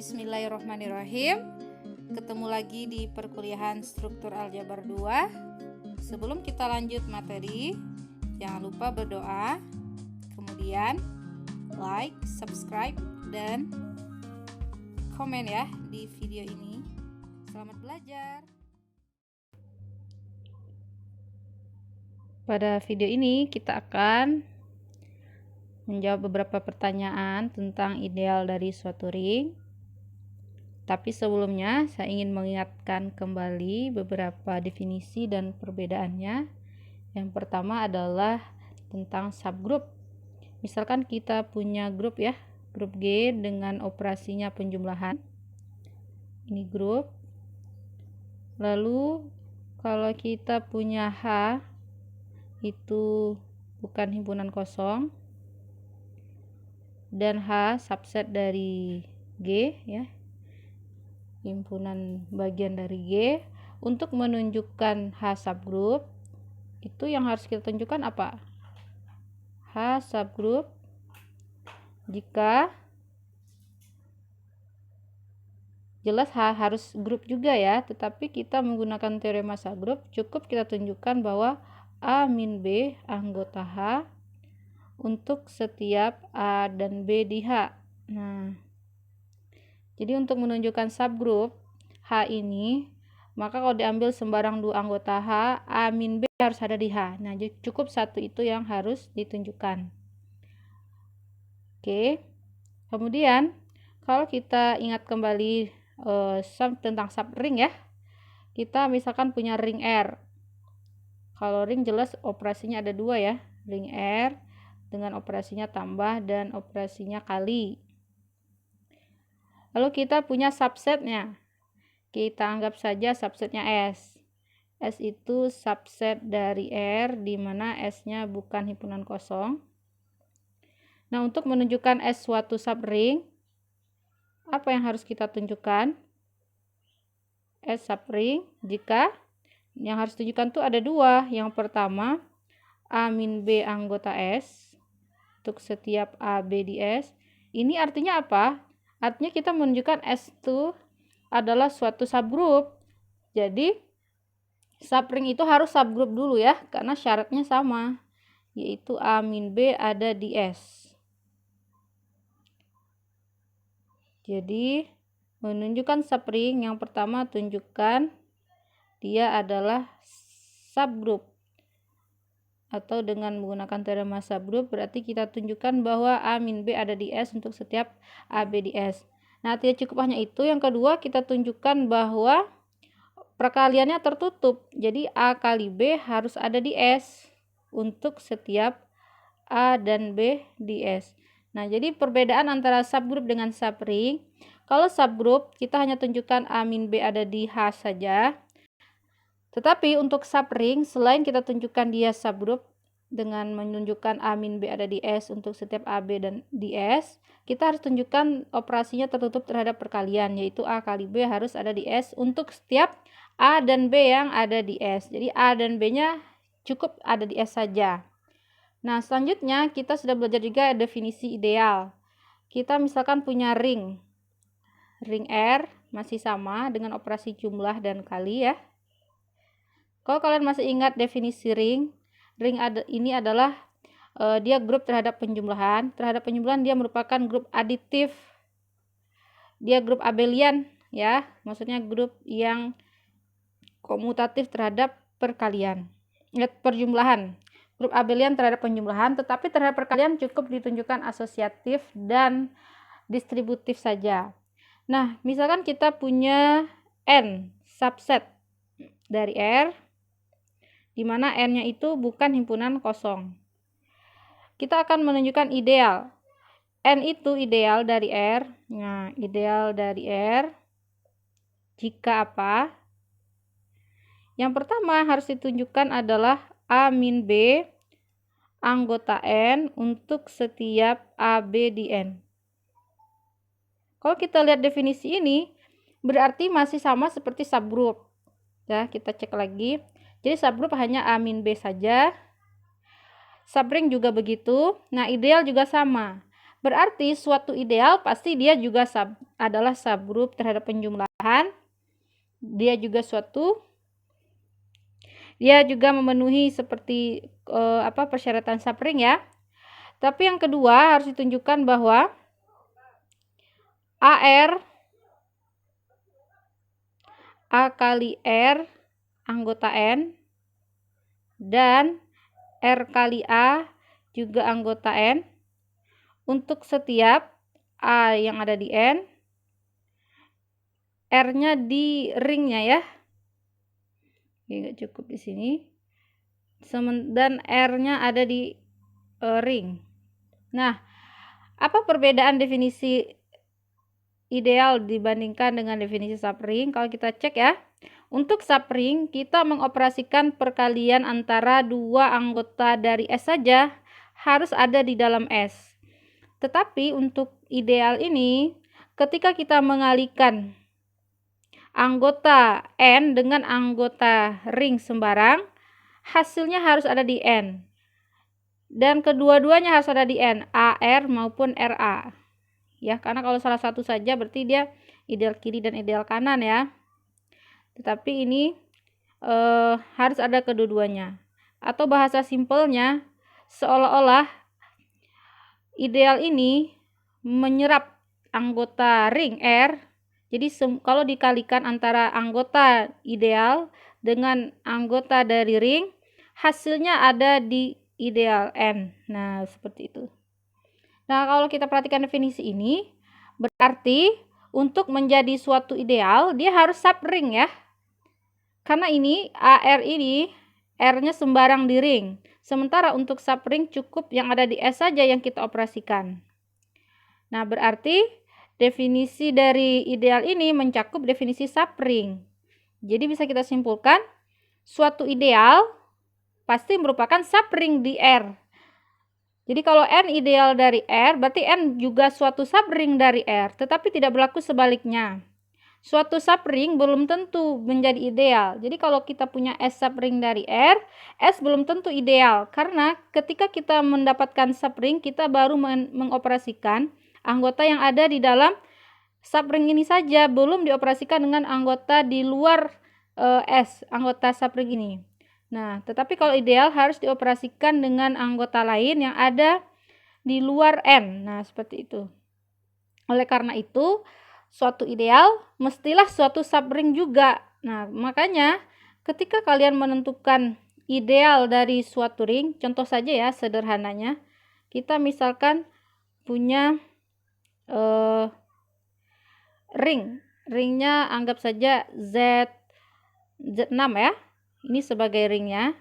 Bismillahirrahmanirrahim. Ketemu lagi di perkuliahan struktur aljabar 2. Sebelum kita lanjut materi, jangan lupa berdoa, kemudian like, subscribe, dan komen ya di video ini. Selamat belajar. Pada video ini kita akan menjawab beberapa pertanyaan tentang ideal dari suatu ring. Tapi sebelumnya saya ingin mengingatkan kembali beberapa definisi dan perbedaannya. Yang pertama adalah tentang subgroup. Misalkan kita punya grup ya, grup G dengan operasinya penjumlahan. Ini grup. Lalu kalau kita punya H itu bukan himpunan kosong dan H subset dari G ya, himpunan bagian dari G. Untuk menunjukkan H subgroup itu yang harus kita tunjukkan apa? H subgroup jika jelas H harus grup juga ya, tetapi kita menggunakan teorema subgroup cukup kita tunjukkan bahwa A min B anggota H untuk setiap A dan B di H. Nah, jadi untuk menunjukkan subgroup H ini, maka kalau diambil sembarang dua anggota H, A min B harus ada di H. Nah, jadi cukup satu itu yang harus ditunjukkan. Oke. Kemudian, kalau kita ingat kembali tentang subring ya, kita misalkan punya ring R. Kalau ring jelas operasinya ada dua ya, ring R dengan operasinya tambah dan operasinya kali. Lalu kita punya subsetnya. Kita anggap saja subsetnya S. S itu subset dari R, di mana S-nya bukan himpunan kosong. Nah, untuk menunjukkan S suatu subring, apa yang harus kita tunjukkan? S subring jika yang harus tunjukkan tuh ada dua. Yang pertama, A min B anggota S untuk setiap A, B di S. Ini artinya apa? Artinya kita menunjukkan S itu adalah suatu subgroup. Jadi subring itu harus subgroup dulu ya, karena syaratnya sama, yaitu A min B ada di S. Jadi menunjukkan subring, yang pertama tunjukkan dia adalah subgroup. Atau dengan menggunakan teorema subgroup berarti kita tunjukkan bahwa A min B ada di S untuk setiap A, B di S. Nah, tidak cukup hanya itu. Yang kedua, kita tunjukkan bahwa perkaliannya tertutup. Jadi A kali B harus ada di S untuk setiap A dan B di S. Nah, jadi perbedaan antara subgroup dengan subring. Kalau subgroup kita hanya tunjukkan A min B ada di H saja. Tetapi untuk subring, selain kita tunjukkan dia subgroup dengan menunjukkan A min B ada di S untuk setiap A, B dan di S, kita harus tunjukkan operasinya tertutup terhadap perkalian, yaitu A kali B harus ada di S untuk setiap A dan B yang ada di S. Jadi A dan B-nya cukup ada di S saja. Nah, selanjutnya kita sudah belajar juga definisi ideal. Kita misalkan punya ring R masih sama dengan operasi jumlah dan kali ya. Kalau kalian masih ingat definisi ring ini adalah dia grup terhadap penjumlahan. Terhadap penjumlahan dia merupakan grup aditif. Dia grup abelian ya, maksudnya grup yang komutatif terhadap perkalian. Perjumlahan. Grup abelian terhadap penjumlahan, tetapi terhadap perkalian cukup ditunjukkan asosiatif dan distributif saja. Nah, misalkan kita punya N subset dari R, di mana N-nya itu bukan himpunan kosong. Kita akan menunjukkan ideal. N itu ideal dari R. Nah, ideal dari R jika apa? Yang pertama harus ditunjukkan adalah A min B anggota N untuk setiap A, B di N. Kalau kita lihat definisi ini, berarti masih sama seperti subgroup. Ya, kita cek lagi. Jadi subgroup hanya A min B saja. Subring juga begitu. Nah, ideal juga sama. Berarti suatu ideal pasti dia juga adalah subgroup terhadap penjumlahan. Dia juga memenuhi seperti persyaratan subring ya. Tapi yang kedua harus ditunjukkan bahwa A kali R anggota N dan R kali A juga anggota N untuk setiap A yang ada di N, R-nya di ringnya ya. Nggak cukup di sini. Dan R-nya ada di ring. Nah, apa perbedaan definisi ideal dibandingkan dengan definisi subring? Kalau kita cek ya, untuk subring kita mengoperasikan perkalian antara dua anggota dari S saja harus ada di dalam S. Tetapi untuk ideal ini, ketika kita mengalihkan anggota N dengan anggota ring sembarang, hasilnya harus ada di N. Dan kedua-duanya harus ada di N, AR maupun RA. Ya, karena kalau salah satu saja berarti dia ideal kiri dan ideal kanan ya. Tetapi ini harus ada kedua-duanya. Atau bahasa simpelnya, seolah-olah ideal ini menyerap anggota ring R. Jadi kalau dikalikan antara anggota ideal dengan anggota dari ring, hasilnya ada di ideal N. Nah, seperti itu. Nah, kalau kita perhatikan definisi ini, berarti untuk menjadi suatu ideal, dia harus subring ya. Karena ini, AR ini, R-nya sembarang di ring. Sementara untuk subring cukup yang ada di S saja yang kita operasikan. Nah, berarti definisi dari ideal ini mencakup definisi subring. Jadi bisa kita simpulkan, suatu ideal pasti merupakan subring di R. Jadi kalau N ideal dari R, berarti N juga suatu subring dari R, tetapi tidak berlaku sebaliknya. Suatu subring belum tentu menjadi ideal. Jadi kalau kita punya S subring dari R, S belum tentu ideal. Karena ketika kita mendapatkan subring, kita baru mengoperasikan anggota yang ada di dalam subring ini saja, belum dioperasikan dengan anggota di luar S, anggota subring ini. Nah, tetapi kalau ideal harus dioperasikan dengan anggota lain yang ada di luar N. Nah, seperti itu. Oleh karena itu, suatu ideal mestilah suatu subring juga. Nah, makanya ketika kalian menentukan ideal dari suatu ring, contoh saja ya sederhananya, kita misalkan punya ringnya anggap saja Z6 ya. Ini sebagai ringnya.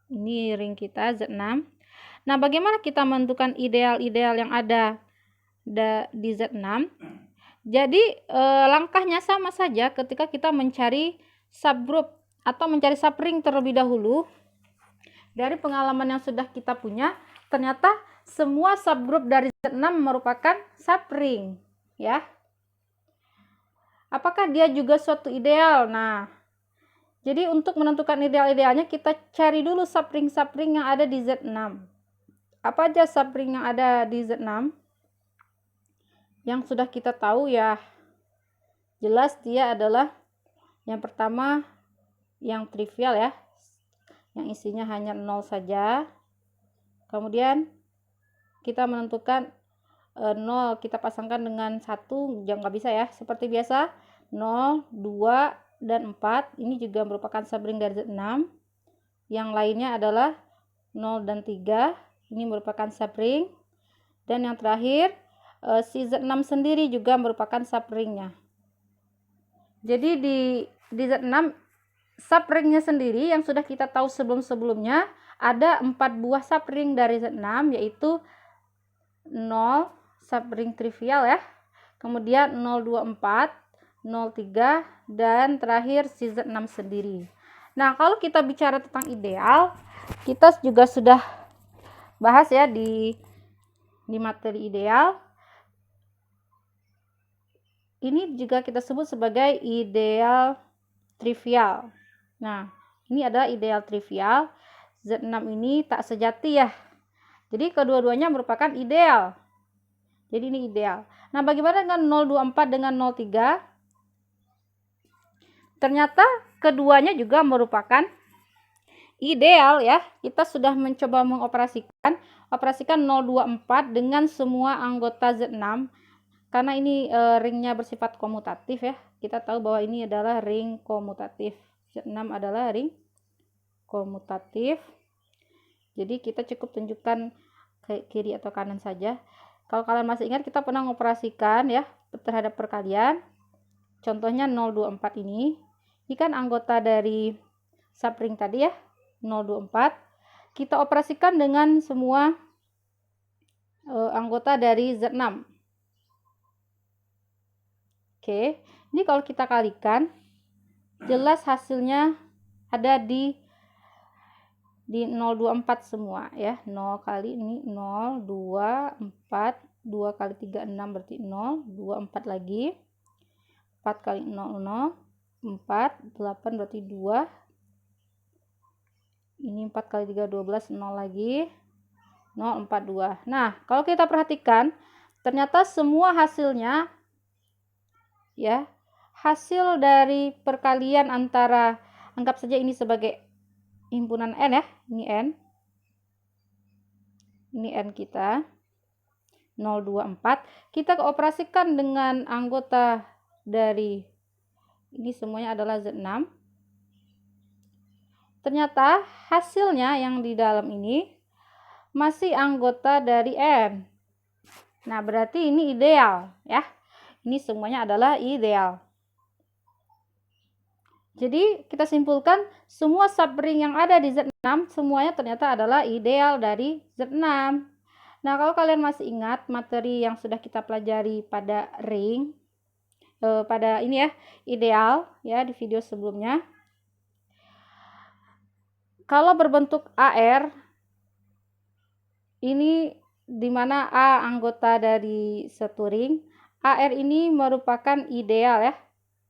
Ini ring kita Z6. Nah, bagaimana kita menentukan ideal-ideal yang ada di Z6? Jadi langkahnya sama saja ketika kita mencari subgroup atau mencari subring terlebih dahulu. Dari pengalaman yang sudah kita punya, ternyata semua subgroup dari Z6 merupakan subring, ya. Apakah dia juga suatu ideal? Nah, jadi untuk menentukan ideal-idealnya kita cari dulu subring-subring yang ada di Z6. Apa aja subring yang ada di Z6? Yang sudah kita tahu ya, jelas dia adalah yang pertama yang trivial ya, yang isinya hanya 0 saja. Kemudian kita menentukan 0 kita pasangkan dengan 1, jangan nggak bisa ya, seperti biasa 0, 2, dan 4. Ini juga merupakan subring dari Z6. Yang lainnya adalah 0 dan 3. Ini merupakan subring. Dan yang terakhir si Z6 sendiri juga merupakan subringnya. Jadi di Z6 subringnya sendiri yang sudah kita tahu sebelum-sebelumnya ada 4 buah subring dari Z6, yaitu 0 subring trivial ya. Kemudian 024, 03, dan terakhir si Z6 sendiri. Nah, kalau kita bicara tentang ideal, kita juga sudah bahas ya di materi ideal. Ini juga kita sebut sebagai ideal trivial. Nah, ini adalah ideal trivial. Z6 ini tak sejati ya. Jadi kedua-duanya merupakan ideal. Jadi ini ideal. Nah, bagaimana dengan 024 dengan 03? Ternyata keduanya juga merupakan ideal ya. Kita sudah mencoba mengoperasikan 024 dengan semua anggota Z6 karena ini ringnya bersifat komutatif ya. Kita tahu bahwa ini adalah ring komutatif. Z6 adalah ring komutatif. Jadi kita cukup tunjukkan ke kiri atau kanan saja. Kalau kalian masih ingat, kita pernah mengoperasikan ya terhadap perkalian. Contohnya 024 ini kan anggota dari subring tadi ya, 024. Kita operasikan dengan semua anggota dari Z6. Oke, ini kalau kita kalikan, jelas hasilnya ada di 024 semua ya. 0 kali ini 0, 2, 4, 2 kali 3, 6 berarti 0, 2, 4 lagi. 4 kali 0, 0, 4, 8 berarti 2. Ini 4 kali 3, 12, 0 lagi. 0, 4, 2. Nah, kalau kita perhatikan, ternyata semua hasilnya, ya, hasil dari perkalian antara, anggap saja ini sebagai himpunan N ya, ini N. Ini N kita. 024. Kita operasikan dengan anggota dari ini semuanya adalah Z6. Ternyata hasilnya yang di dalam ini masih anggota dari N. Nah, berarti ini ideal ya. Ini semuanya adalah ideal. Jadi kita simpulkan semua subring yang ada di Z6 semuanya ternyata adalah ideal dari Z6. Nah, kalau kalian masih ingat materi yang sudah kita pelajari pada ring, pada ini ya, ideal ya di video sebelumnya. Kalau berbentuk AR, ini dimana A anggota dari satu ring, AR ini merupakan ideal ya,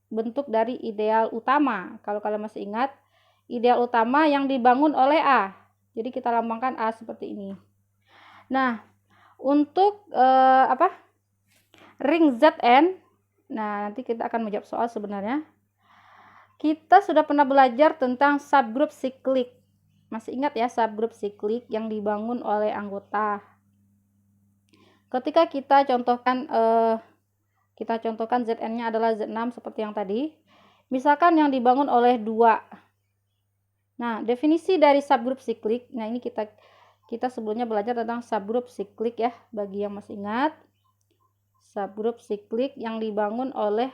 bentuk dari ideal utama. Kalau kalian masih ingat, ideal utama yang dibangun oleh A. Jadi kita lambangkan A seperti ini. Nah, untuk ring Zn, nah nanti kita akan menjawab soal sebenarnya. Kita sudah pernah belajar tentang subgroup siklik. Masih ingat ya subgroup siklik yang dibangun oleh anggota. Ketika kita contohkan Zn-nya adalah Z6 seperti yang tadi. Misalkan yang dibangun oleh 2. Nah, definisi dari subgroup siklik. Nah, ini kita sebelumnya belajar tentang subgroup siklik ya, bagi yang masih ingat. Subgroup siklik yang dibangun oleh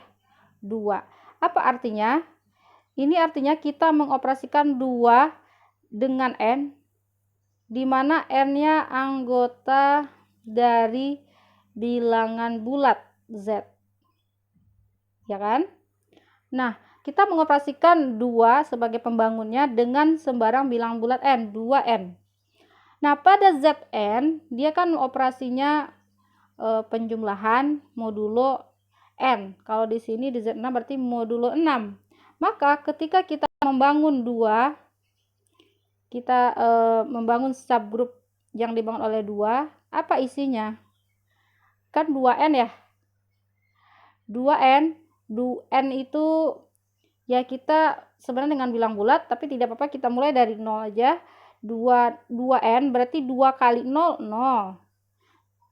2. Apa artinya? Ini artinya kita mengoperasikan 2 dengan N, di mana N-nya anggota dari bilangan bulat Z. Ya kan? Nah, kita mengoperasikan 2 sebagai pembangunnya dengan sembarang bilangan bulat N, 2N. Nah, pada Zn, dia kan operasinya penjumlahan modulo N. Kalau di sini di Z6 berarti modulo 6. Maka ketika kita membangun 2, kita membangun subgroup yang dibangun oleh 2, apa isinya? Kan 2N ya. 2N itu ya kita sebenarnya dengan bilang bulat, tapi tidak apa-apa kita mulai dari 0 aja. 2N berarti 2 kali 0, 0.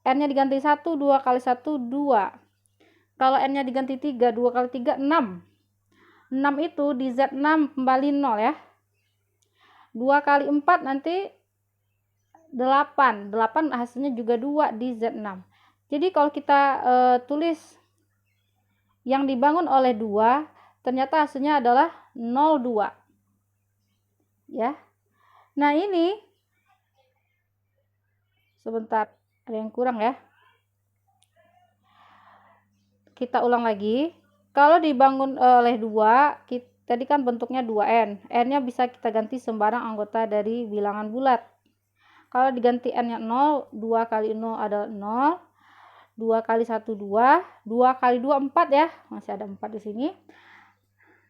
N-nya diganti 1, 2 kali 1, 2. Kalau N-nya diganti 3, 2 kali 3, 6. 6 itu di Z6 kembali 0 ya. 2 kali 4 nanti 8. 8 hasilnya juga 2 di Z6. Jadi kalau kita tulis yang dibangun oleh 2, ternyata hasilnya adalah 02. Ya. Nah, ini sebentar, ada yang kurang ya. Kita ulang lagi. Kalau dibangun oleh 2, tadi kan bentuknya 2N. N-nya bisa kita ganti sembarang anggota dari bilangan bulat. Kalau diganti N-nya 0, 2 kali 0 adalah 0. 2 kali 1, 2. 2 kali 2, 4 ya. Masih ada 4 di sini.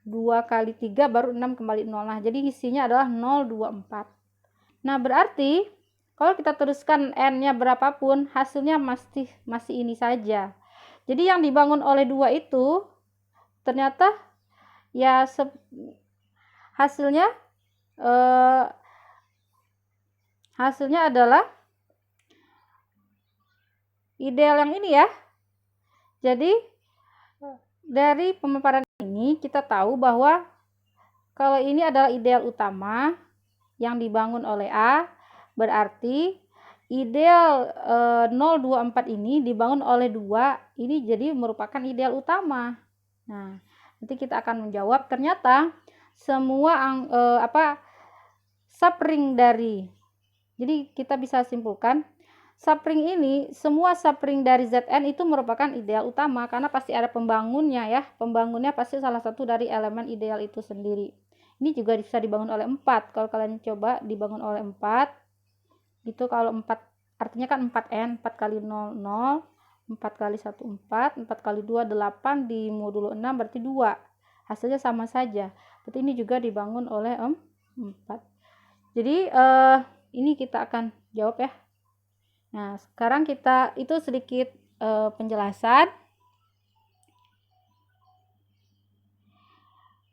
2 kali 3 baru 6 kembali 0. Nah, jadi isinya adalah 024. Nah, berarti Kalau kita teruskan n-nya berapapun, hasilnya masih ini saja. Jadi yang dibangun oleh 2 itu ternyata ya hasilnya adalah ideal yang ini ya. Jadi dari pemaparan ini kita tahu bahwa kalau ini adalah ideal utama yang dibangun oleh A, berarti ideal 024 ini dibangun oleh 2, ini jadi merupakan ideal utama. Nah, nanti kita akan menjawab ternyata semua subring dari, jadi kita bisa simpulkan subring ini, semua subring dari Zn itu merupakan ideal utama karena pasti ada pembangunnya ya. Pembangunnya pasti salah satu dari elemen ideal itu sendiri. Ini juga bisa dibangun oleh 4. Kalau kalian coba dibangun oleh 4, itu kalau 4 artinya kan 4n, 4 kali 0 0, 4 kali 1 4, 4 kali 2 8, di modulo 6 berarti 2. Hasilnya sama saja. Berarti ini juga dibangun oleh 4. Jadi ini kita akan jawab ya. Nah, sekarang kita itu sedikit penjelasan.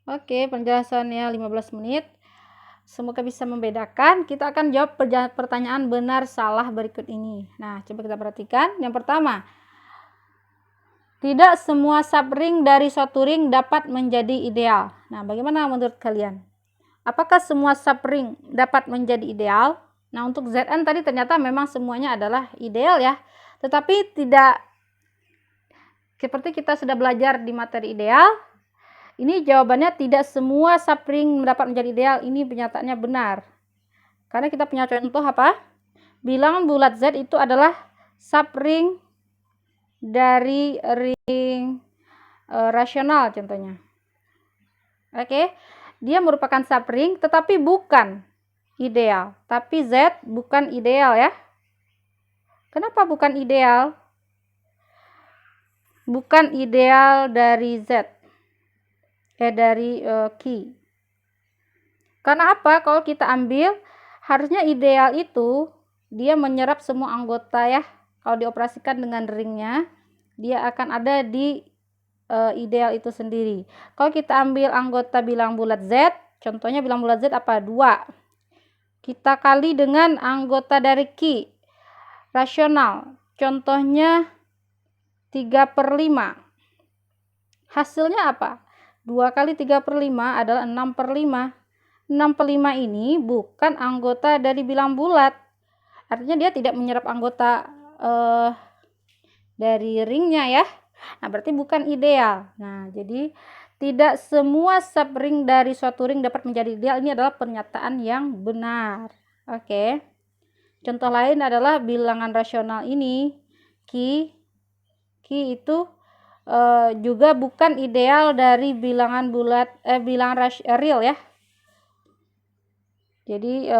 Oke, penjelasannya 15 menit. Semoga bisa membedakan. Kita akan jawab pertanyaan benar salah berikut ini. Nah, coba kita perhatikan. Yang pertama, tidak semua subring dari suatu ring dapat menjadi ideal. Nah, bagaimana menurut kalian? Apakah semua subring dapat menjadi ideal? Nah, untuk Zn tadi ternyata memang semuanya adalah ideal ya. Tetapi tidak seperti kita sudah belajar di materi ideal. Ini jawabannya tidak semua subring dapat menjadi ideal. Ini pernyataannya benar. Karena kita punya contoh apa? Bilangan bulat Z itu adalah subring dari ring rasional contohnya. Oke. Dia merupakan subring tetapi bukan ideal, tapi Z bukan ideal ya. Kenapa bukan ideal? Bukan ideal dari Z, dari Q. Karena apa? Kalau kita ambil, harusnya ideal itu dia menyerap semua anggota ya. Kalau dioperasikan dengan ringnya, dia akan ada di ideal itu sendiri. Kalau kita ambil anggota bilang bulat Z, contohnya bilang bulat Z apa? 2. Kita kali dengan anggota dari Q rasional, contohnya 3/5. Hasilnya apa? 2 kali 3/5 adalah 6/5. 6/5 ini bukan anggota dari bilang bulat. Artinya dia tidak menyerap anggota dari ringnya ya. Nah, berarti bukan ideal. Nah, jadi tidak semua subring dari suatu ring dapat menjadi ideal. Ini adalah pernyataan yang benar. Oke. Contoh lain adalah bilangan rasional ini. Q itu juga bukan ideal dari bilangan bulat, bilangan real ya. Jadi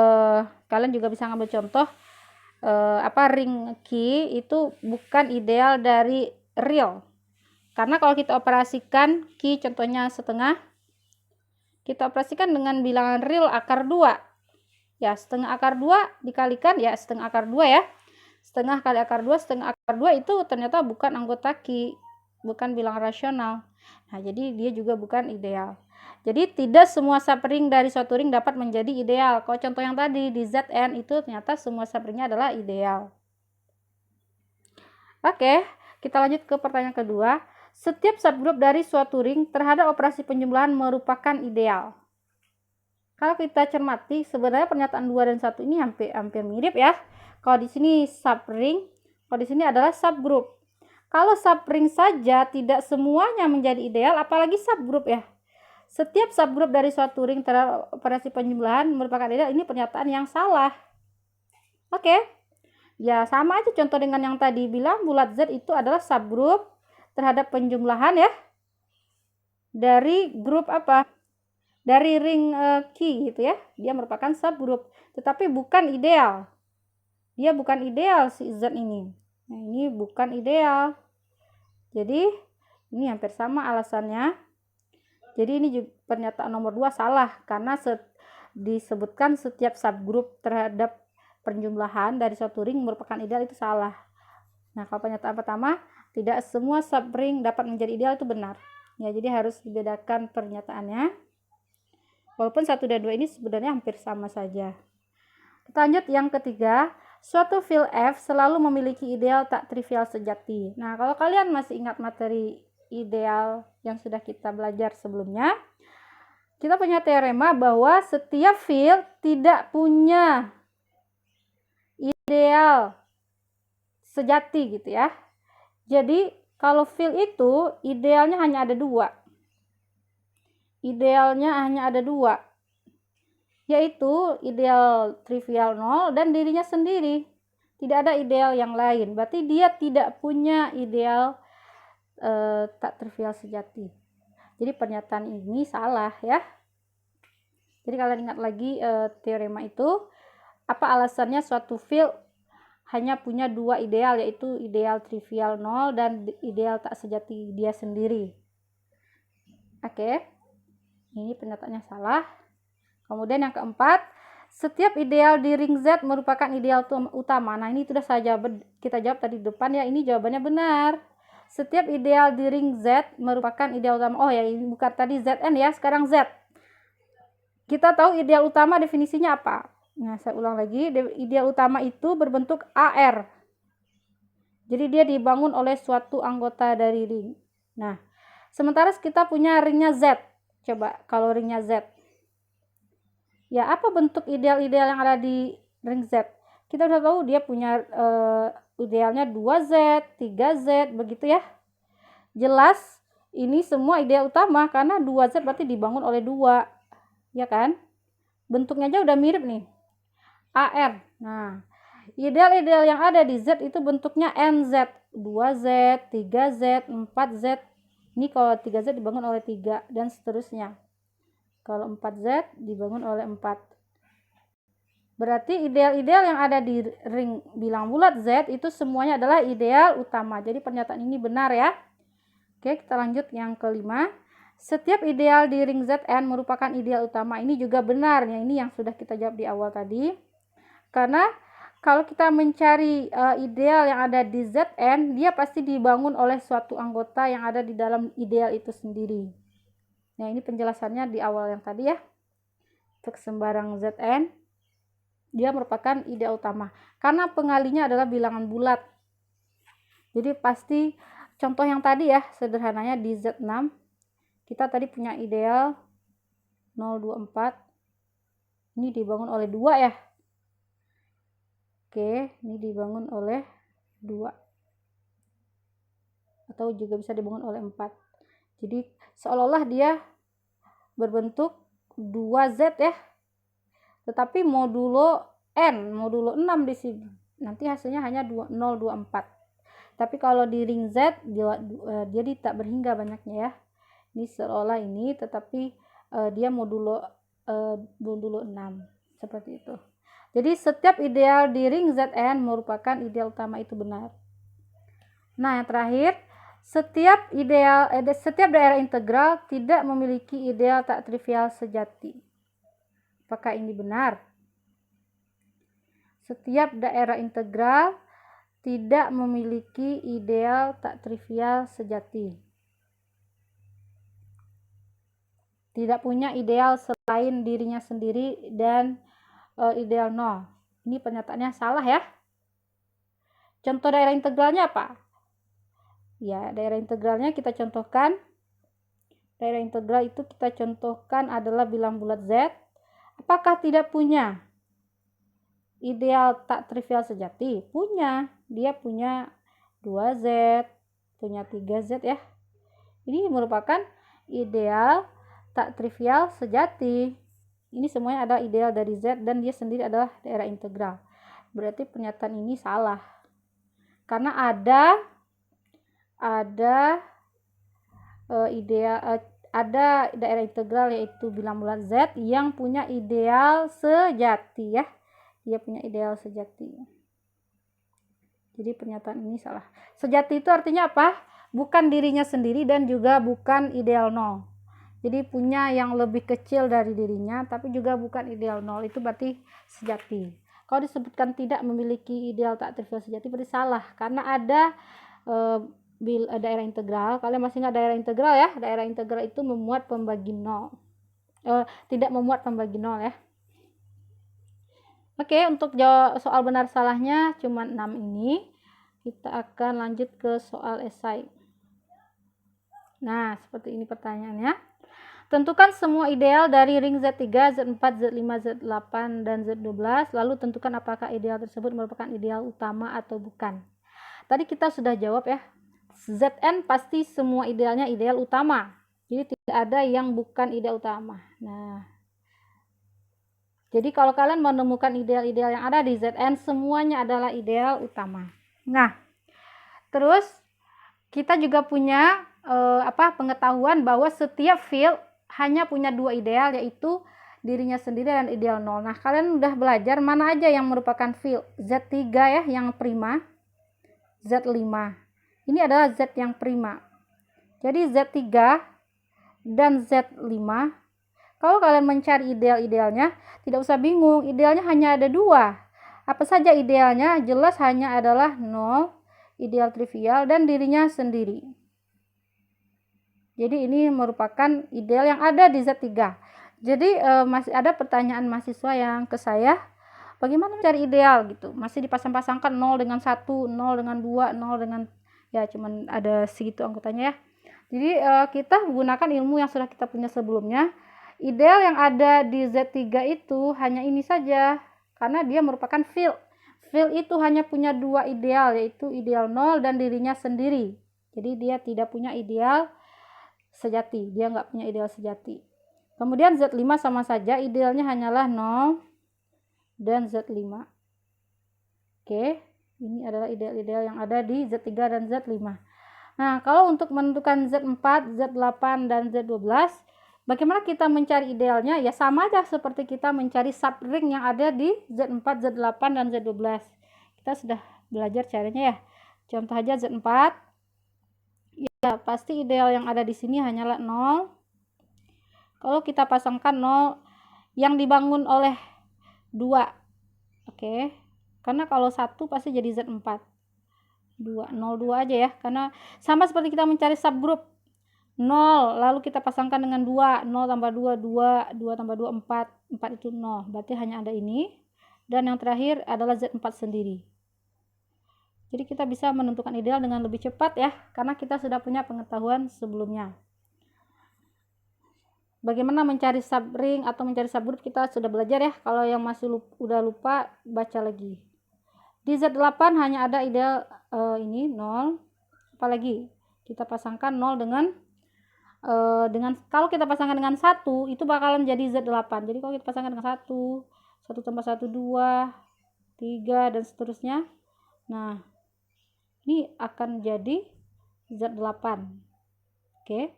kalian juga bisa ngambil contoh ring Q itu bukan ideal dari real. Karena kalau kita operasikan Q contohnya setengah, kita operasikan dengan bilangan real akar 2. Ya, setengah akar 2 dikalikan ya setengah akar 2 ya. Setengah kali akar 2, setengah akar 2 itu ternyata bukan anggota Q, bukan bilangan rasional. Nah, jadi dia juga bukan ideal. Jadi tidak semua subring dari suatu ring dapat menjadi ideal. Kalau contoh yang tadi di Zn itu ternyata semua subringnya adalah ideal. Oke, kita lanjut ke pertanyaan kedua. Setiap subgroup dari suatu ring terhadap operasi penjumlahan merupakan ideal. Kalau kita cermati, sebenarnya pernyataan 2 dan 1 ini hampir mirip ya. Kalau di sini subring, kalau di sini adalah subgroup. Kalau subring saja tidak semuanya menjadi ideal, apalagi subgroup ya. Setiap subgroup dari suatu ring terhadap operasi penjumlahan merupakan ideal. Ini pernyataan yang salah. Oke. Ya, sama aja contoh dengan yang tadi bilang bulat Z itu adalah subgroup terhadap penjumlahan ya. Dari grup apa? Dari ring Q gitu ya. Dia merupakan subgroup, tetapi bukan ideal. Dia bukan ideal si Z ini. Nah, ini bukan ideal. Jadi, ini hampir sama alasannya. Jadi ini juga pernyataan nomor 2 salah karena disebutkan setiap subgroup terhadap penjumlahan dari suatu ring merupakan ideal itu salah. Nah, kalau pernyataan pertama, tidak semua subring dapat menjadi ideal itu benar. Ya, jadi harus dibedakan pernyataannya. Walaupun 1 dan 2 ini sebenarnya hampir sama saja. Kita lanjut yang ketiga, suatu field F selalu memiliki ideal tak trivial sejati. Nah, kalau kalian masih ingat materi ideal yang sudah kita belajar sebelumnya, kita punya teorema bahwa setiap field tidak punya ideal sejati gitu ya. Jadi kalau field itu idealnya hanya ada 2. Idealnya hanya ada 2. Yaitu ideal trivial 0 dan dirinya sendiri. Tidak ada ideal yang lain. Berarti dia tidak punya ideal tak trivial sejati. Jadi pernyataan ini salah ya. Jadi kalian ingat lagi teorema itu. Apa alasannya suatu field hanya punya 2 ideal, yaitu ideal trivial 0 dan ideal tak sejati dia sendiri. Oke. Ini pernyataannya salah. Kemudian yang keempat, setiap ideal di ring Z merupakan ideal utama. Nah, ini sudah kita jawab tadi di depan ya. Ini jawabannya benar. Setiap ideal di ring Z merupakan ideal utama. Oh ya, ini bukan tadi Zn ya, sekarang Z. Kita tahu ideal utama definisinya apa? Nah, saya ulang lagi. Ideal utama itu berbentuk AR. Jadi dia dibangun oleh suatu anggota dari ring. Nah, sementara kita punya ringnya Z. Coba kalau ringnya Z. Ya, apa bentuk ideal-ideal yang ada di ring Z? Kita udah tahu dia punya idealnya 2Z, 3Z, begitu ya. Jelas ini semua ideal utama karena 2Z berarti dibangun oleh 2. Ya kan? Bentuknya aja udah mirip nih. AR. Nah, ideal-ideal yang ada di Z itu bentuknya NZ. 2Z, 3Z, 4Z. Ini kalau 3Z dibangun oleh 3 dan seterusnya. Kalau 4Z dibangun oleh 4. Berarti ideal-ideal yang ada di ring bilang bulat Z itu semuanya adalah ideal utama. Jadi pernyataan ini benar ya. Oke, kita lanjut yang kelima. Setiap ideal di ring Zn merupakan ideal utama. Ini juga benar ya. Ini yang sudah kita jawab di awal tadi. Karena kalau kita mencari ideal yang ada di Zn, dia pasti dibangun oleh suatu anggota yang ada di dalam ideal itu sendiri. Nah, ini penjelasannya di awal yang tadi ya. Untuk sembarang Zn, dia merupakan ideal utama. Karena pengalinya adalah bilangan bulat. Jadi pasti contoh yang tadi ya, sederhananya di Z6, kita tadi punya ideal 024. Ini dibangun oleh 2 ya. Oke, ini dibangun oleh 2. Atau juga bisa dibangun oleh 4. Jadi seolah-olah dia berbentuk 2Z ya. Tetapi modulo N, modulo 6 di sini. Nanti hasilnya hanya 024. Tapi kalau di ring Z jadi tak berhingga banyaknya ya. Ini seolah ini tetapi dia modulo 6 seperti itu. Jadi setiap ideal di ring Zn merupakan ideal utama itu benar. Nah, yang terakhir, setiap daerah integral tidak memiliki ideal tak trivial sejati. Apakah ini benar? Setiap daerah integral tidak memiliki ideal tak trivial sejati. Tidak punya ideal selain dirinya sendiri dan ideal 0. Ini pernyataannya salah ya. Contoh daerah integralnya apa? Ya, daerah integralnya kita contohkan. Daerah integral itu kita contohkan adalah bilang bulat Z. Apakah tidak punya ideal tak trivial sejati? Punya. Dia punya 2Z, punya 3Z ya. Ini merupakan ideal tak trivial sejati. Ini semuanya ada ideal dari Z dan dia sendiri adalah daerah integral. Berarti pernyataan ini salah. Karena ada daerah integral yaitu bilang bulat Z yang punya ideal sejati ya. Dia punya ideal sejati. Jadi pernyataan ini salah. Sejati itu artinya apa? Bukan dirinya sendiri dan juga bukan ideal 0. Jadi punya yang lebih kecil dari dirinya, tapi juga bukan ideal 0. Itu berarti sejati. Kalau disebutkan tidak memiliki ideal tak trivial sejati berarti salah, karena ada daerah integral. Kalian masih ingat daerah integral ya? Daerah integral itu memuat pembagi nol. Tidak memuat pembagi nol ya. Oke, untuk jawab soal benar salahnya cuma 6 ini. Kita akan lanjut ke soal esai. Nah, seperti ini pertanyaannya. Tentukan semua ideal dari ring Z3, Z4, Z5, Z8, dan Z12. Lalu tentukan apakah ideal tersebut merupakan ideal utama atau bukan. Tadi kita sudah jawab ya. Zn pasti semua idealnya ideal utama. Jadi tidak ada yang bukan ideal utama. Nah, jadi kalau kalian menemukan ideal-ideal yang ada di Zn, semuanya adalah ideal utama. Nah, terus kita juga punya pengetahuan bahwa setiap field hanya punya dua ideal, yaitu dirinya sendiri dan ideal nol. Nah, kalian udah belajar mana aja yang merupakan field. Z3 ya, yang prima. Z5. Ini adalah Z yang prima. Jadi Z3 dan Z5, kalau kalian mencari ideal-idealnya, tidak usah bingung. Idealnya hanya ada dua. Apa saja idealnya? Jelas hanya adalah 0, ideal trivial, dan dirinya sendiri. Jadi ini merupakan ideal yang ada di Z3. Jadi masih ada pertanyaan mahasiswa yang ke saya, bagaimana mencari ideal gitu? Masih dipasang-pasangkan 0 dengan 1, 0 dengan 2, 0 dengan, ya cuman ada segitu anggotanya ya. Jadi kita menggunakan ilmu yang sudah kita punya sebelumnya. Ideal yang ada di Z3 itu hanya ini saja, karena dia merupakan field. Field itu hanya punya dua ideal, yaitu ideal 0 dan dirinya sendiri. Jadi dia tidak punya ideal sejati, dia nggak punya ideal sejati. Kemudian Z5 sama saja, idealnya hanyalah 0 dan Z5. Oke, ini adalah ideal-ideal yang ada di Z3 dan Z5. Nah, kalau untuk menentukan Z4, Z8, dan Z12, bagaimana kita mencari idealnya? Ya sama aja seperti kita mencari subring yang ada di Z4, Z8, dan Z12. Kita sudah belajar caranya ya. Contoh aja Z4. Ya, pasti ideal yang ada di sini hanyalah 0. Kalau kita pasangkan 0 yang dibangun oleh 2. Oke. Karena kalau 1 pasti jadi Z4. 2, 0, 2 aja ya. Karena sama seperti kita mencari subgroup. 0, lalu kita pasangkan dengan 2. 0 tambah 2, 2. 2 tambah 2, 4. 4 itu 0. Berarti hanya ada ini. Dan yang terakhir adalah Z4 sendiri. Jadi kita bisa menentukan ideal dengan lebih cepat ya, karena kita sudah punya pengetahuan sebelumnya. Bagaimana mencari subring atau mencari subgroup kita sudah belajar ya. Kalau yang masih udah lupa, baca lagi. Di Z8 hanya ada ideal ini 0. Apalagi kita pasangkan 0 dengan kalau kita pasangkan dengan 1 itu bakalan jadi Z8. Jadi kalau kita pasangkan dengan 1 tambah 1 2, 3 dan seterusnya. Nah, ini akan jadi Z8. Oke.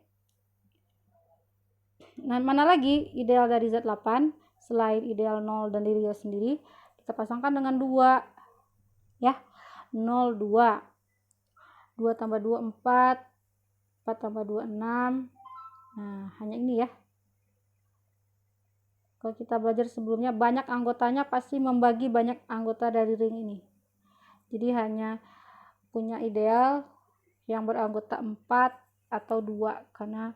Nah, mana lagi ideal dari Z8 selain ideal 0 dan dirinya sendiri? Kita pasangkan dengan 2 ya. 0 2. 2 tambah 2 4. 4 tambah 2 6. Nah, hanya ini ya. Kalau kita belajar sebelumnya, banyak anggotanya pasti membagi banyak anggota dari ring ini. Jadi hanya punya ideal yang beranggota 4 atau 2, karena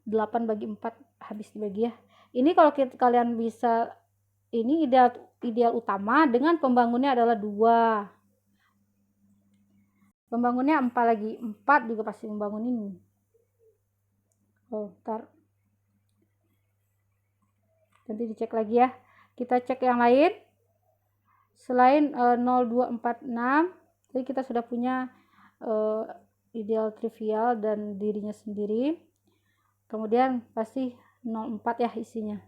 8 bagi 4 habis dibagi ya. Ini kalau kalian bisa, ini ideal utama dengan pembangunnya adalah 2. Pembangunnya 4 lagi, 4 juga pasti membangun ini. Ntar nanti dicek lagi ya. Kita cek yang lain. Selain 0, 2, 4, 6, jadi kita sudah punya ideal trivial dan dirinya sendiri. Kemudian pasti 0, 4 ya isinya.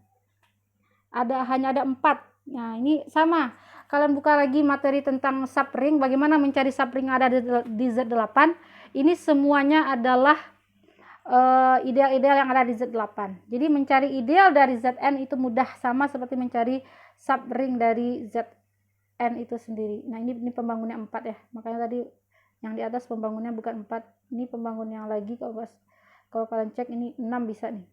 Hanya ada 4. Nah, ini sama. Kalian buka lagi materi tentang subring, bagaimana mencari subring ada di Z8. Ini semuanya adalah ideal-ideal yang ada di Z8. Jadi mencari ideal dari Zn itu mudah, sama seperti mencari subring dari Zn itu sendiri. Nah, ini pembangunnya 4 ya. Makanya tadi yang di atas pembangunnya bukan 4. Ini pembangun yang lagi, kalau kalian cek ini 6 bisa nih.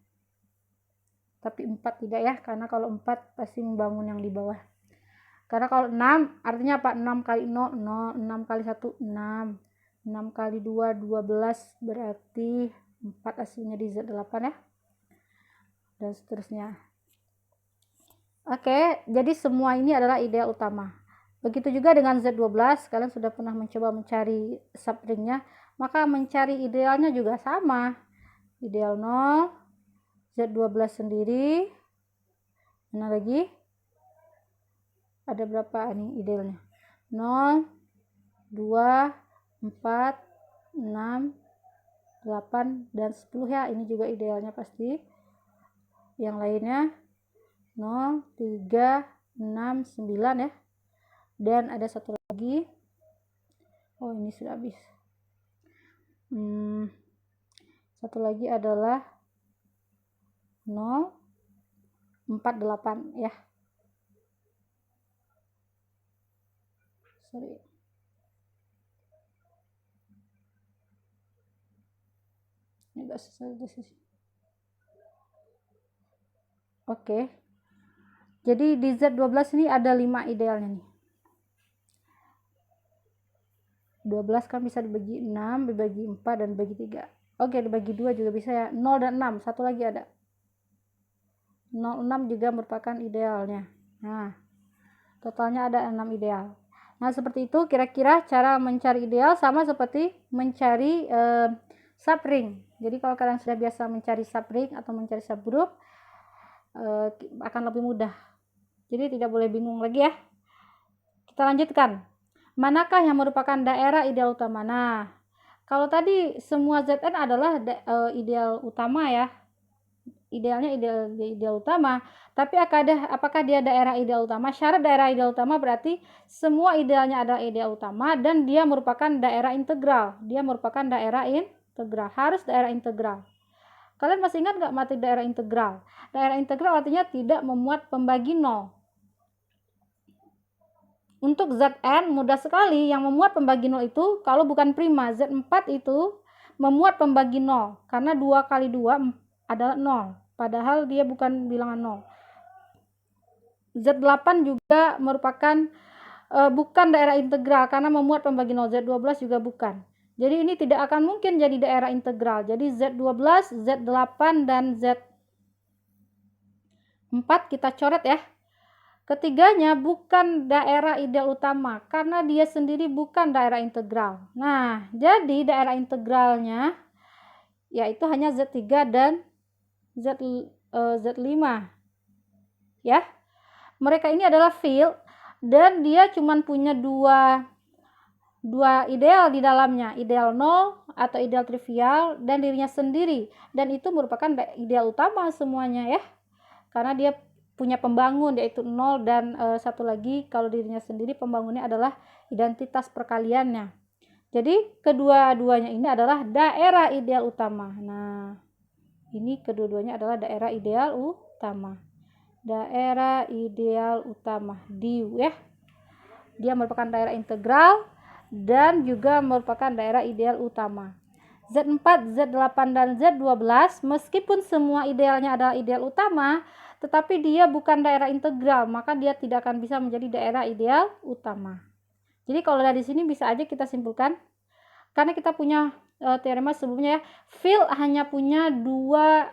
Tapi 4 tidak ya, karena kalau 4 pasti membangun yang di bawah. Karena kalau 6 artinya apa? 6 kali 0, 0, 6 kali 1, 6. 6 kali 2, 12, berarti 4 hasilnya di Z8 ya. Dan seterusnya. Oke, jadi semua ini adalah ideal utama. Begitu juga dengan Z12, kalian sudah pernah mencoba mencari subringnya, maka mencari idealnya juga sama. Ideal 0, Z12 sendiri, mana lagi? Ada berapa nih idealnya? 0, 2, 4, 6, 8, dan 10 ya. Ini juga idealnya pasti. Yang lainnya 0, 3, 6, 9 ya. Dan ada satu lagi. Oh, ini sudah habis. Satu lagi adalah 0, 4, 8 ya. Sorry. Ini udah selesai di sini. Oke. Jadi di Z12 ini ada 5 idealnya nih. 12 kan bisa dibagi 6, dibagi 4, dan dibagi 3. Oke, dibagi 2 juga bisa ya. 0 dan 6, satu lagi ada. 0, 6 juga merupakan idealnya. Nah, totalnya ada 6 ideal. Nah, seperti itu kira-kira cara mencari ideal sama seperti mencari subring. Jadi kalau kalian sudah biasa mencari subring atau mencari subgroup, akan lebih mudah. Jadi tidak boleh bingung lagi ya. Kita lanjutkan. Manakah yang merupakan daerah ideal utama? Nah, kalau tadi semua Zn adalah ideal utama ya. Idealnya ideal utama. Tapi apakah dia daerah ideal utama? Syarat daerah ideal utama berarti semua idealnya adalah ideal utama dan dia merupakan daerah integral. Dia merupakan daerah integral. Harus daerah integral. Kalian masih ingat nggak materi daerah integral? Daerah integral artinya tidak memuat pembagi 0. Untuk Zn mudah sekali, yang memuat pembagi 0 itu kalau bukan prima. Z4 itu memuat pembagi 0 karena 2 kali 2 adalah 0, padahal dia bukan bilangan 0. Z8 juga merupakan bukan daerah integral karena memuat pembagi 0. Z12 juga bukan. Jadi ini tidak akan mungkin jadi daerah integral. Jadi Z12, Z8, dan Z4 kita coret ya. Ketiganya bukan daerah ideal utama karena dia sendiri bukan daerah integral. Nah, jadi daerah integralnya yaitu hanya Z3 dan Z5 ya. Mereka ini adalah field dan dia cuma punya dua ideal di dalamnya, ideal 0 atau ideal trivial dan dirinya sendiri, dan itu merupakan ideal utama semuanya ya, karena dia punya pembangun yaitu 0 dan satu lagi kalau dirinya sendiri pembangunnya adalah identitas perkaliannya. Jadi kedua-duanya ini adalah daerah ideal utama. Nah, ini kedua-duanya adalah daerah ideal utama. Daerah ideal utama DIU ya. Dia merupakan daerah integral dan juga merupakan daerah ideal utama. Z4, Z8, dan Z12 meskipun semua idealnya adalah ideal utama, tetapi dia bukan daerah integral, maka dia tidak akan bisa menjadi daerah ideal utama. Jadi kalau dari sini bisa aja kita simpulkan, karena kita punya teorema sebelumnya ya, field hanya punya dua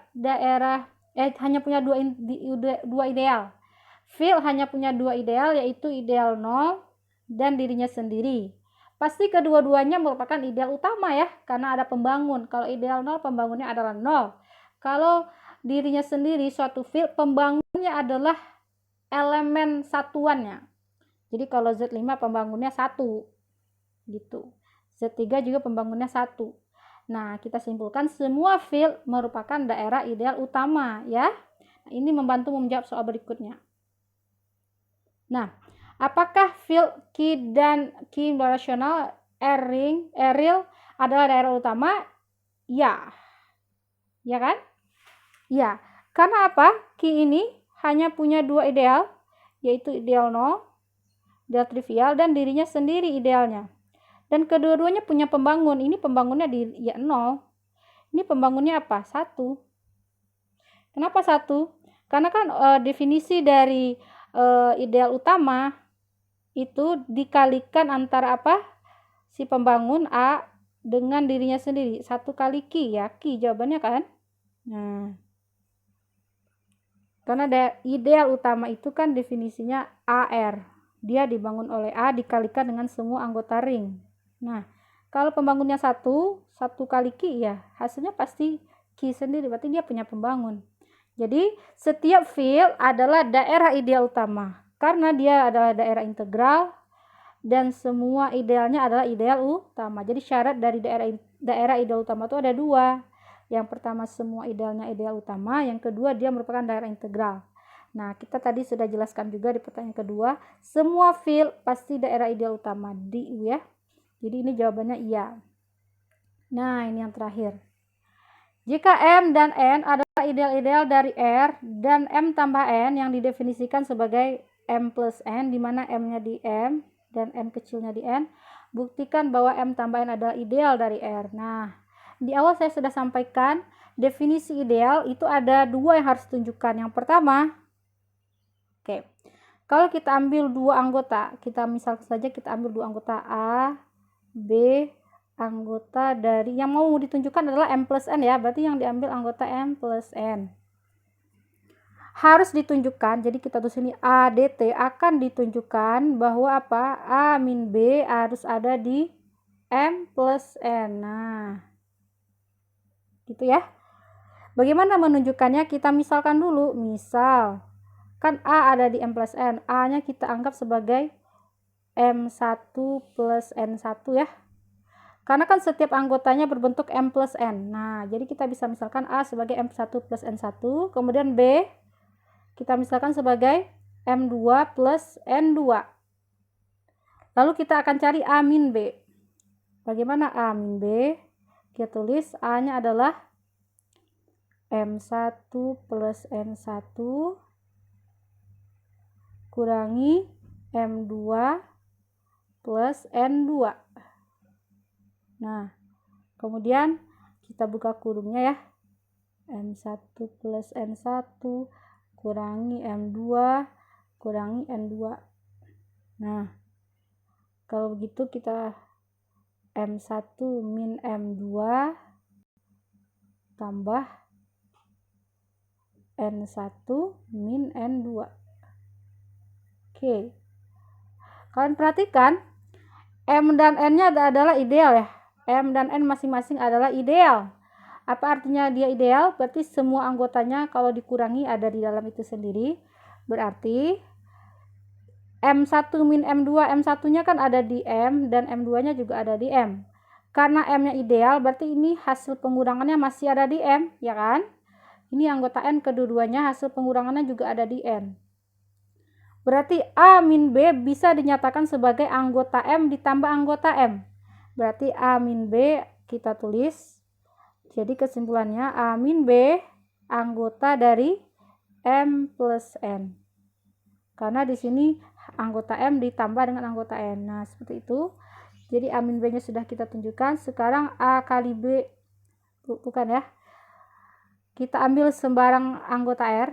ideal. Field hanya punya dua ideal, yaitu ideal 0 dan dirinya sendiri. Pasti kedua-duanya merupakan ideal utama ya, karena ada pembangun. Kalau ideal 0, pembangunnya adalah 0. Kalau dirinya sendiri suatu field, pembangunnya adalah elemen satuannya. Jadi kalau Z5 pembangunnya 1 gitu. Z3 juga pembangunnya 1. Nah, kita simpulkan semua field merupakan daerah ideal utama ya. Ini membantu menjawab soal berikutnya. Nah, apakah field Q dan Q rasional real adalah daerah utama? Ya. Ya kan? Ya, karena apa? Q ini hanya punya dua ideal, yaitu ideal 0, ideal trivial, dan dirinya sendiri idealnya. Dan kedua-duanya punya pembangun. Ini pembangunnya di 0. Ini pembangunnya apa? 1. Kenapa 1? Karena kan definisi dari ideal utama itu dikalikan antara apa? Si pembangun A dengan dirinya sendiri. 1 kali Q ya. Q jawabannya kan? Nah, karena ideal utama itu kan definisinya AR. Dia dibangun oleh A dikalikan dengan semua anggota ring. Nah, kalau pembangunnya 1 kali Q ya, hasilnya pasti Q sendiri. Berarti dia punya pembangun. Jadi, setiap field adalah daerah ideal utama. Karena dia adalah daerah integral dan semua idealnya adalah ideal utama. Jadi syarat dari daerah ideal utama itu ada 2. Yang pertama semua idealnya ideal utama, yang kedua dia merupakan daerah integral. Nah, kita tadi sudah jelaskan juga di pertanyaan kedua, semua field pasti daerah ideal utama di U ya. Jadi ini jawabannya iya. Nah, ini yang terakhir. Jika M dan N adalah ideal-ideal dari R dan M tambah N yang didefinisikan sebagai M plus N, di mana M-nya di M dan N kecilnya di N, buktikan bahwa M tambah N adalah ideal dari R. Nah, di awal saya sudah sampaikan definisi ideal itu ada 2 yang harus tunjukkan. Yang pertama, kalau kita ambil 2 anggota, kita misalkan saja kita ambil 2 anggota A, B, anggota dari yang mau ditunjukkan adalah M plus N ya, berarti yang diambil anggota M plus N. Harus ditunjukkan, jadi kita tulis ini ADT akan ditunjukkan bahwa apa? A min B harus ada di M plus N. Nah, gitu ya. Bagaimana menunjukkannya? Kita misalkan dulu, misal kan A ada di M plus N, A-nya kita anggap sebagai M1 plus N1 ya. Karena kan setiap anggotanya berbentuk M plus N. Nah, jadi kita bisa misalkan A sebagai M1 plus N1, kemudian B kita misalkan sebagai M2 plus N2. Lalu kita akan cari A min B. Bagaimana A min B? Kita tulis A-nya adalah M1 plus N1 kurangi M2 plus N2. Nah, kemudian kita buka kurungnya ya. M1 plus N1 kurangi M2 kurangi N2. Nah, kalau begitu kita M1 min M2 tambah N1 min N2. Oke. Kalian perhatikan M dan N-nya adalah ideal ya. M dan N masing-masing adalah ideal. Apa artinya dia ideal? Berarti semua anggotanya kalau dikurangi ada di dalam itu sendiri. Berarti M1 min M2, M1-nya kan ada di M dan M2-nya juga ada di M. Karena M-nya ideal, berarti ini hasil pengurangannya masih ada di M, ya kan? Ini anggota N kedua-duanya hasil pengurangannya juga ada di N. Berarti A min B bisa dinyatakan sebagai anggota M ditambah anggota M. Berarti A min B kita tulis. Jadi kesimpulannya A min B anggota dari M plus N. Karena di sini anggota M ditambah dengan anggota N. Nah, seperti itu. Jadi A min B-nya sudah kita tunjukkan. Sekarang A kali B, bukan ya. Kita ambil sembarang anggota R.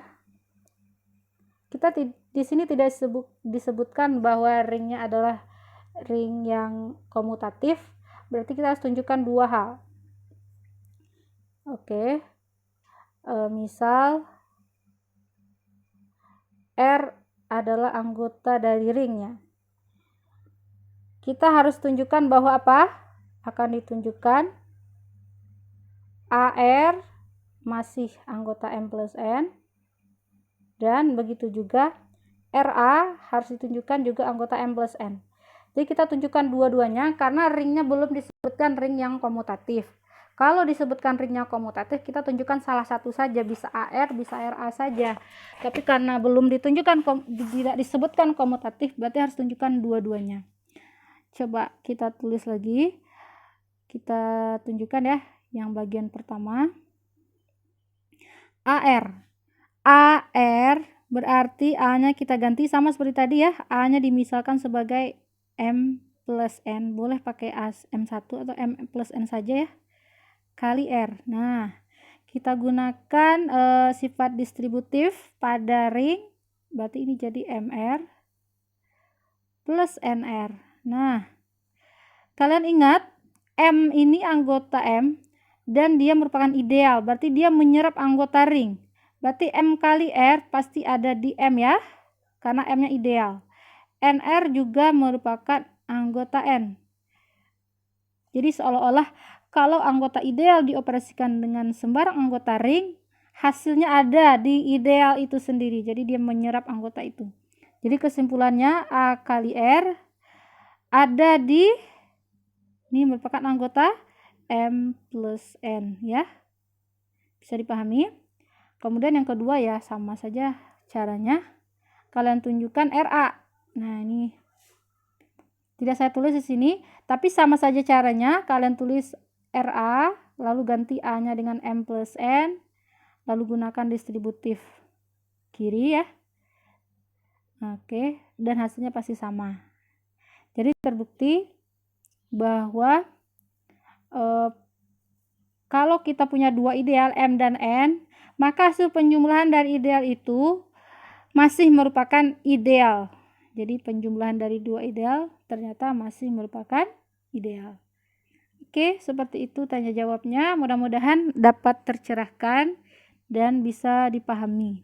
Kita di sini tidak disebutkan bahwa ringnya adalah ring yang komutatif. Berarti kita harus tunjukkan 2 hal. Oke. Misal R adalah anggota dari ringnya. Kita harus tunjukkan bahwa apa? Akan ditunjukkan AR masih anggota M plus N. Dan begitu juga RA harus ditunjukkan juga anggota M plus N. Jadi kita tunjukkan dua-duanya karena ringnya belum disebutkan ring yang komutatif. Kalau disebutkan ringnya komutatif, kita tunjukkan salah satu saja, bisa AR, bisa RA saja. Tapi karena belum ditunjukkan, tidak disebutkan komutatif, berarti harus tunjukkan dua-duanya. Coba kita tulis lagi. Kita tunjukkan ya, yang bagian pertama. AR. AR berarti A-nya kita ganti sama seperti tadi ya. A-nya dimisalkan sebagai M plus N. Boleh pakai M1 atau M plus N saja ya. Kali R. Nah, kita gunakan sifat distributif pada ring. Berarti ini jadi MR plus NR. Nah, kalian ingat M ini anggota M dan dia merupakan ideal, berarti dia menyerap anggota ring. Berarti M kali R pasti ada di M ya, karena M-nya ideal. NR juga merupakan anggota N. Jadi seolah-olah kalau anggota ideal dioperasikan dengan sembarang anggota ring, hasilnya ada di ideal itu sendiri. Jadi dia menyerap anggota itu. Jadi kesimpulannya A kali R ada di, ini merupakan anggota M plus N ya. Bisa dipahami? Kemudian yang kedua ya, sama saja caranya. Kalian tunjukkan RA. Nah, ini tidak saya tulis di sini, tapi sama saja caranya. Kalian tulis RA, lalu ganti A-nya dengan M plus N, lalu gunakan distributif kiri ya. Oke, dan hasilnya pasti sama. Jadi terbukti bahwa kalau kita punya dua ideal M dan N, maka hasil penjumlahan dari ideal itu masih merupakan ideal. Jadi penjumlahan dari dua ideal ternyata masih merupakan ideal. Oke, seperti itu tanya jawabnya. Mudah-mudahan dapat tercerahkan dan bisa dipahami.